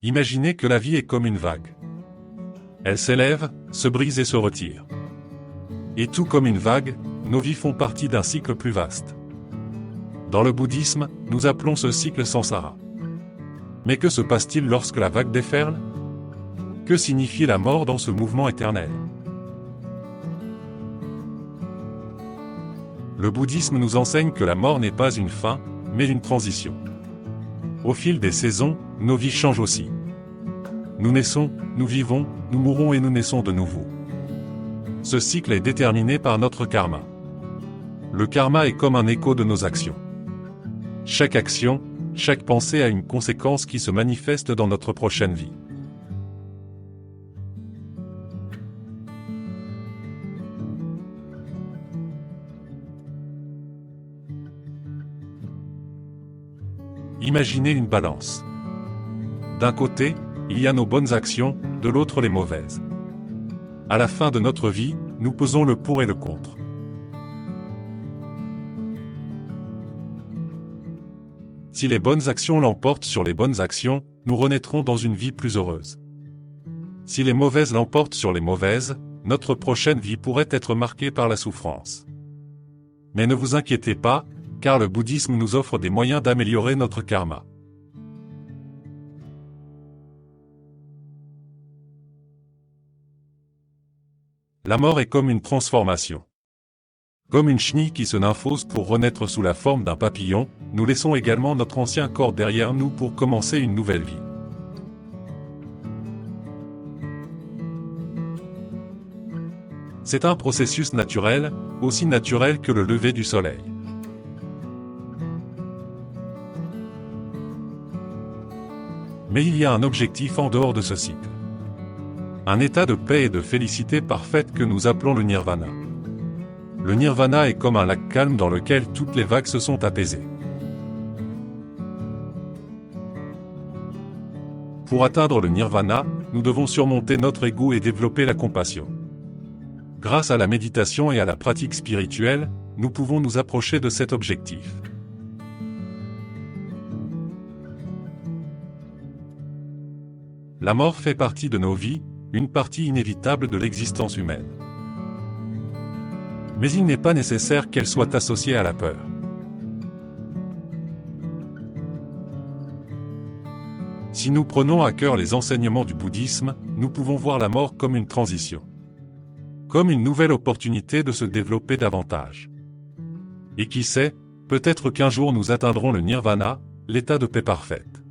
Imaginez que la vie est comme une vague. Elle s'élève, se brise et se retire. Et tout comme une vague, nos vies font partie d'un cycle plus vaste. Dans le bouddhisme, nous appelons ce cycle samsara. Mais que se passe-t-il lorsque la vague déferle? Que signifie la mort dans ce mouvement éternel? Le bouddhisme nous enseigne que la mort n'est pas une fin, mais une transition. Au fil des saisons, nos vies changent aussi. Nous naissons, nous vivons, nous mourons et nous naissons de nouveau. Ce cycle est déterminé par notre karma. Le karma est comme un écho de nos actions. Chaque action, chaque pensée a une conséquence qui se manifeste dans notre prochaine vie. Imaginez une balance. D'un côté, il y a nos bonnes actions, de l'autre les mauvaises. À la fin de notre vie, nous pesons le pour et le contre. Si les bonnes actions l'emportent sur les bonnes actions, nous renaîtrons dans une vie plus heureuse. Si les mauvaises l'emportent sur les mauvaises, notre prochaine vie pourrait être marquée par la souffrance. Mais ne vous inquiétez pas, car le bouddhisme nous offre des moyens d'améliorer notre karma. La mort est comme une transformation. Comme une chenille qui se nymphose pour renaître sous la forme d'un papillon, nous laissons également notre ancien corps derrière nous pour commencer une nouvelle vie. C'est un processus naturel, aussi naturel que le lever du soleil. Mais il y a un objectif en dehors de ce cycle. Un état de paix et de félicité parfaite que nous appelons le nirvana. Le nirvana est comme un lac calme dans lequel toutes les vagues se sont apaisées. Pour atteindre le nirvana, nous devons surmonter notre ego et développer la compassion. Grâce à la méditation et à la pratique spirituelle, nous pouvons nous approcher de cet objectif. La mort fait partie de nos vies, une partie inévitable de l'existence humaine. Mais il n'est pas nécessaire qu'elle soit associée à la peur. Si nous prenons à cœur les enseignements du bouddhisme, nous pouvons voir la mort comme une transition. Comme une nouvelle opportunité de se développer davantage. Et qui sait, peut-être qu'un jour nous atteindrons le nirvana, l'état de paix parfaite.